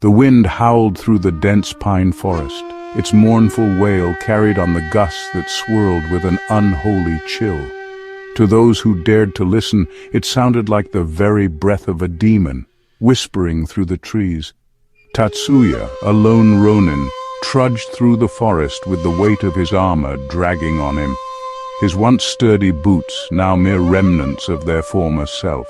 The wind howled through the dense pine forest, its mournful wail carried on the gusts that swirled with an unholy chill. To those who dared to listen, it sounded like the very breath of a demon, whispering through the trees. Tatsuya, a lone Ronin, trudged through the forest with the weight of his armor dragging on him, his once sturdy boots now mere remnants of their former self.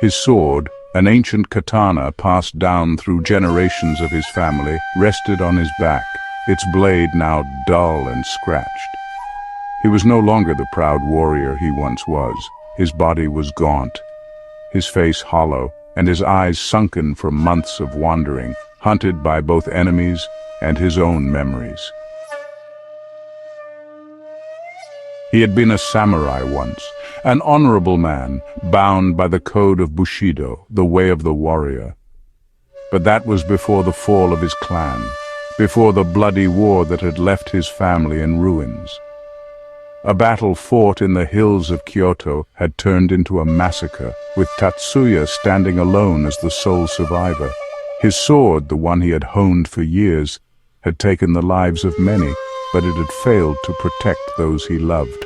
His sword, an ancient katana passed down through generations of his family, rested on his back, its blade now dull and scratched. He was no longer the proud warrior he once was. His body was gaunt, his face hollow, and his eyes sunken from months of wandering, hunted by both enemies and his own memories. He had been a samurai once, an honorable man, bound by the code of Bushido, the way of the warrior. But that was before the fall of his clan, before the bloody war that had left his family in ruins. A battle fought in the hills of Kyoto had turned into a massacre, with Tatsuya standing alone as the sole survivor. His sword, the one he had honed for years, had taken the lives of many, but it had failed to protect those he loved.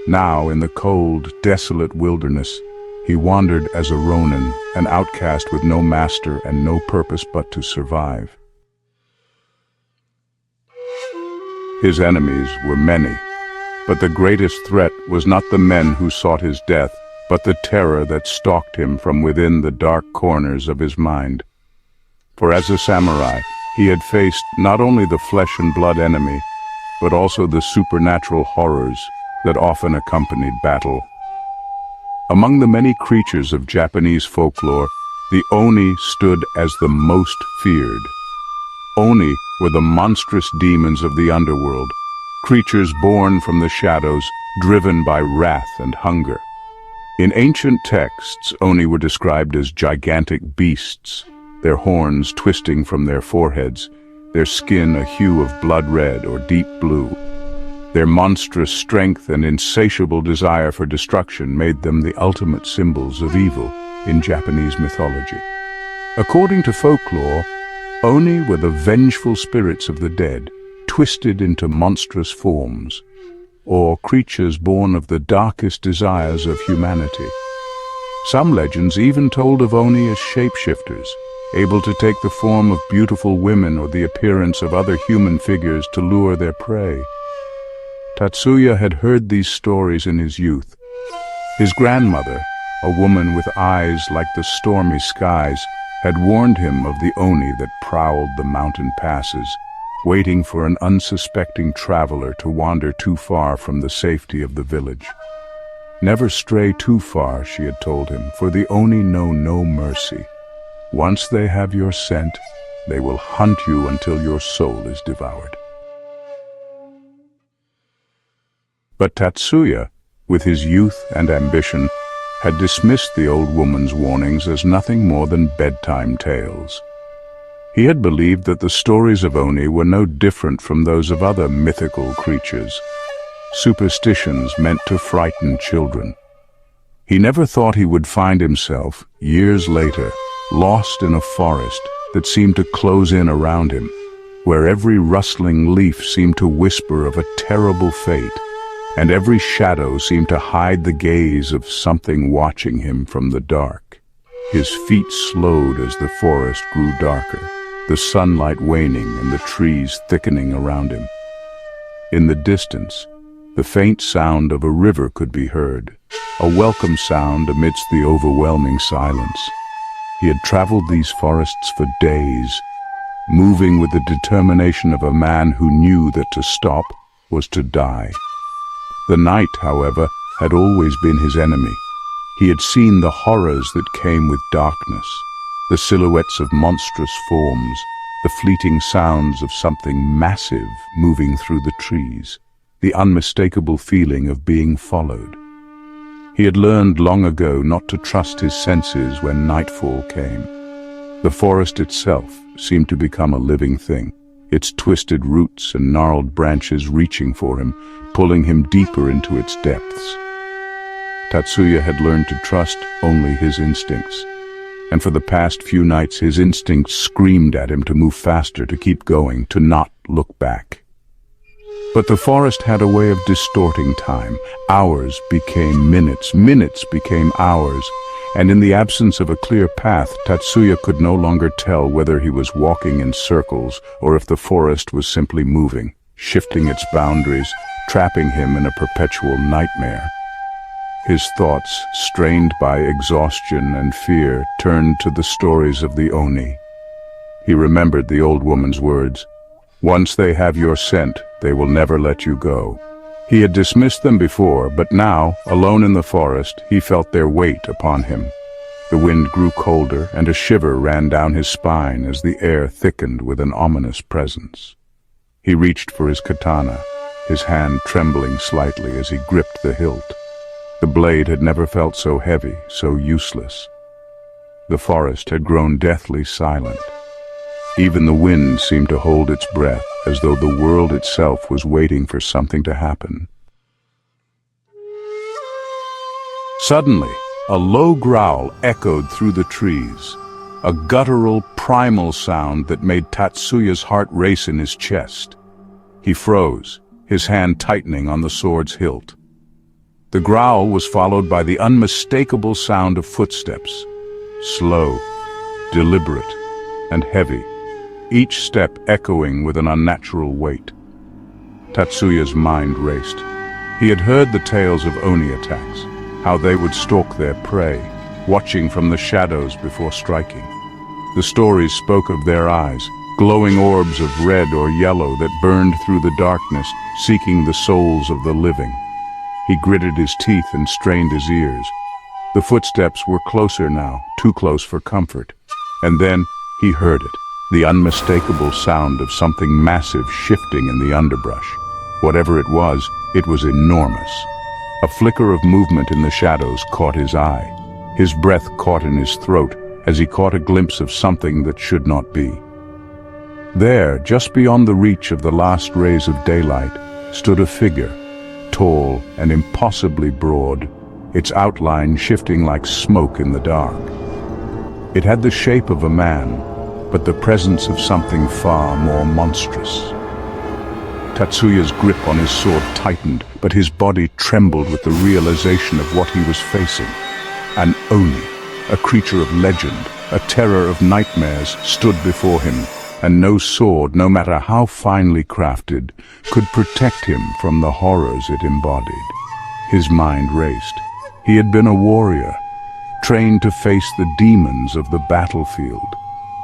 Now, in the cold, desolate wilderness, he wandered as a Ronin, an outcast with no master and no purpose but to survive. His enemies were many, but the greatest threat was not the men who sought his death, but the terror that stalked him from within the dark corners of his mind. For as a samurai, he had faced not only the flesh and blood enemy, but also the supernatural horrors that often accompanied battle. Among the many creatures of Japanese folklore, the Oni stood as the most feared. Oni were the monstrous demons of the underworld, creatures born from the shadows, driven by wrath and hunger. In ancient texts, Oni were described as gigantic beasts, their horns twisting from their foreheads, their skin a hue of blood red or deep blue. Their monstrous strength and insatiable desire for destruction made them the ultimate symbols of evil in Japanese mythology. According to folklore, Oni were the vengeful spirits of the dead, twisted into monstrous forms, or creatures born of the darkest desires of humanity. Some legends even told of Oni as shapeshifters, able to take the form of beautiful women or the appearance of other human figures to lure their prey. Tatsuya had heard these stories in his youth. His grandmother, a woman with eyes like the stormy skies, had warned him of the Oni that prowled the mountain passes, waiting for an unsuspecting traveler to wander too far from the safety of the village. Never stray too far, she had told him, for the Oni know no mercy. Once they have your scent, they will hunt you until your soul is devoured. But Tatsuya, with his youth and ambition, had dismissed the old woman's warnings as nothing more than bedtime tales. He had believed that the stories of Oni were no different from those of other mythical creatures, superstitions meant to frighten children. He never thought he would find himself, years later, lost in a forest that seemed to close in around him, where every rustling leaf seemed to whisper of a terrible fate, and every shadow seemed to hide the gaze of something watching him from the dark. His feet slowed as the forest grew darker, the sunlight waning and the trees thickening around him. In the distance, the faint sound of a river could be heard, a welcome sound amidst the overwhelming silence. He had traveled these forests for days, moving with the determination of a man who knew that to stop was to die. The night, however, had always been his enemy. He had seen the horrors that came with darkness, the silhouettes of monstrous forms, the fleeting sounds of something massive moving through the trees, the unmistakable feeling of being followed. He had learned long ago not to trust his senses when nightfall came. The forest itself seemed to become a living thing, its twisted roots and gnarled branches reaching for him, pulling him deeper into its depths. Tatsuya had learned to trust only his instincts. and for the past few nights his instincts screamed at him to move faster, to keep going, to not look back. But the forest had a way of distorting time. Hours became minutes, minutes became hours, and in the absence of a clear path, Tatsuya could no longer tell whether he was walking in circles or if the forest was simply moving, shifting its boundaries, trapping him in a perpetual nightmare. His thoughts, strained by exhaustion and fear, turned to the stories of the Oni. He remembered the old woman's words, "Once they have your scent, they will never let you go." He had dismissed them before, but now, alone in the forest, he felt their weight upon him. The wind grew colder, and a shiver ran down his spine as the air thickened with an ominous presence. He reached for his katana, his hand trembling slightly as he gripped the hilt. The blade had never felt so heavy, so useless. The forest had grown deathly silent. Even the wind seemed to hold its breath, as though the world itself was waiting for something to happen. Suddenly, a low growl echoed through the trees, a guttural, primal sound that made Tatsuya's heart race in his chest. He froze, his hand tightening on the sword's hilt. The growl was followed by the unmistakable sound of footsteps, slow, deliberate, and heavy, each step echoing with an unnatural weight. Tatsuya's mind raced. He had heard the tales of Oni attacks, how they would stalk their prey, watching from the shadows before striking. The stories spoke of their eyes, glowing orbs of red or yellow that burned through the darkness, seeking the souls of the living. He gritted his teeth and strained his ears. The footsteps were closer now, too close for comfort. And then he heard it, the unmistakable sound of something massive shifting in the underbrush. Whatever it was enormous. A flicker of movement in the shadows caught his eye. His breath caught in his throat as he caught a glimpse of something that should not be. There, just beyond the reach of the last rays of daylight, stood a figure, tall and impossibly broad, its outline shifting like smoke in the dark. It had the shape of a man, but the presence of something far more monstrous. Tatsuya's grip on his sword tightened, but his body trembled with the realization of what he was facing. An Oni, a creature of legend, a terror of nightmares, stood before him, and no sword, no matter how finely crafted, could protect him from the horrors it embodied. His mind raced. He had been a warrior, trained to face the demons of the battlefield.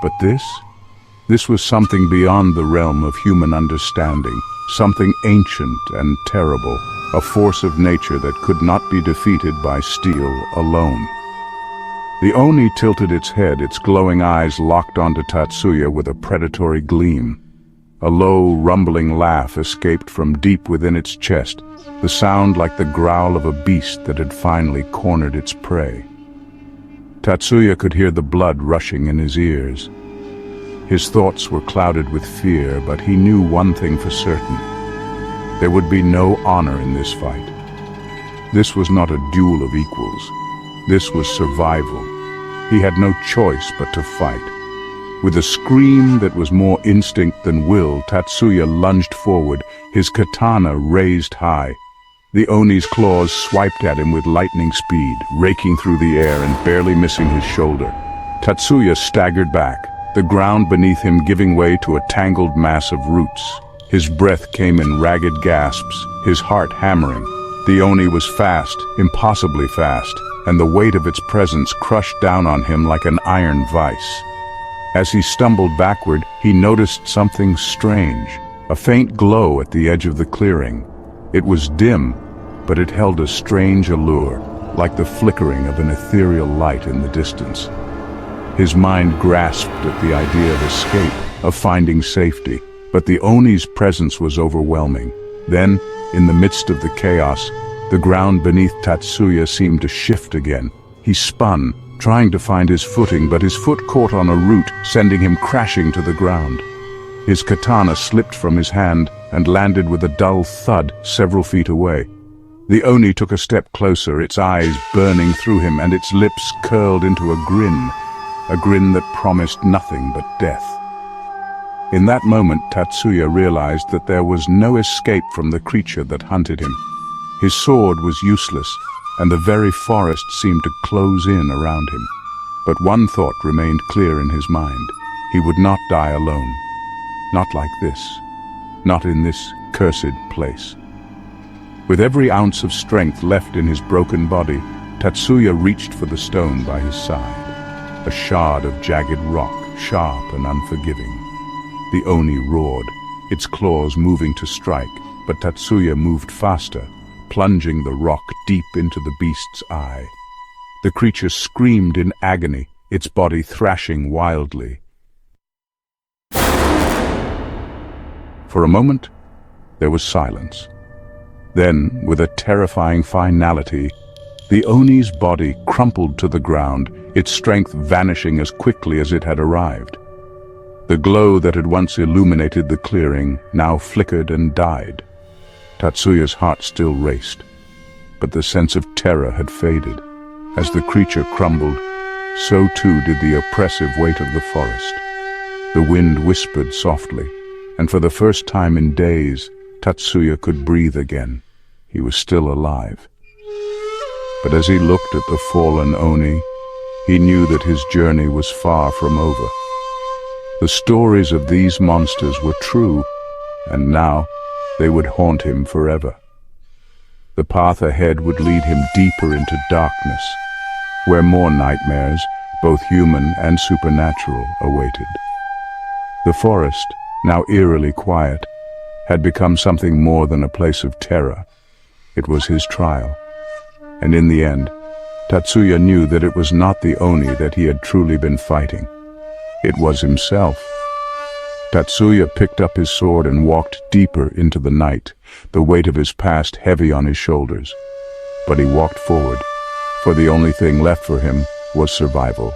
But this was something beyond the realm of human understanding, something ancient and terrible, a force of nature that could not be defeated by steel alone. The Oni tilted its head, its glowing eyes locked onto Tatsuya with a predatory gleam. A low, rumbling laugh escaped from deep within its chest, the sound like the growl of a beast that had finally cornered its prey. Tatsuya could hear the blood rushing in his ears. His thoughts were clouded with fear, but he knew one thing for certain. There would be no honor in this fight. This was not a duel of equals. This was survival. He had no choice but to fight. With a scream that was more instinct than will, Tatsuya lunged forward, his katana raised high. The Oni's claws swiped at him with lightning speed, raking through the air and barely missing his shoulder. Tatsuya staggered back, the ground beneath him giving way to a tangled mass of roots. His breath came in ragged gasps, his heart hammering. The Oni was fast, impossibly fast, and the weight of its presence crushed down on him like an iron vice. As he stumbled backward, he noticed something strange, a faint glow at the edge of the clearing. It was dim, but it held a strange allure, like the flickering of an ethereal light in the distance. His mind grasped at the idea of escape, of finding safety, but the Oni's presence was overwhelming. Then, in the midst of the chaos, the ground beneath Tatsuya seemed to shift again. He spun, trying to find his footing, but his foot caught on a root, sending him crashing to the ground. His katana slipped from his hand and landed with a dull thud several feet away. The Oni took a step closer, its eyes burning through him and its lips curled into a grin. a grin that promised nothing but death. In that moment, Tatsuya realized that there was no escape from the creature that hunted him. His sword was useless, and the very forest seemed to close in around him. But one thought remained clear in his mind. He would not die alone. Not like this. Not in this cursed place. With every ounce of strength left in his broken body, Tatsuya reached for the stone by his side. A shard of jagged rock, sharp and unforgiving. The Oni roared, its claws moving to strike, but Tatsuya moved faster, plunging the rock deep into the beast's eye. The creature screamed in agony, its body thrashing wildly. For a moment, there was silence. Then, with a terrifying finality, the Oni's body crumpled to the ground, its strength vanishing as quickly as it had arrived. The glow that had once illuminated the clearing now flickered and died. Tatsuya's heart still raced, but the sense of terror had faded. As the creature crumbled, so too did the oppressive weight of the forest. The wind whispered softly, and for the first time in days, Tatsuya could breathe again. He was still alive. But as he looked at the fallen Oni, he knew that his journey was far from over. The stories of these monsters were true, and now they would haunt him forever. The path ahead would lead him deeper into darkness, where more nightmares, both human and supernatural, awaited. The forest, now eerily quiet, had become something more than a place of terror. It was his trial. And in the end, Tatsuya knew that it was not the Oni that he had truly been fighting. It was himself. Tatsuya picked up his sword and walked deeper into the night, the weight of his past heavy on his shoulders. But he walked forward, for the only thing left for him was survival.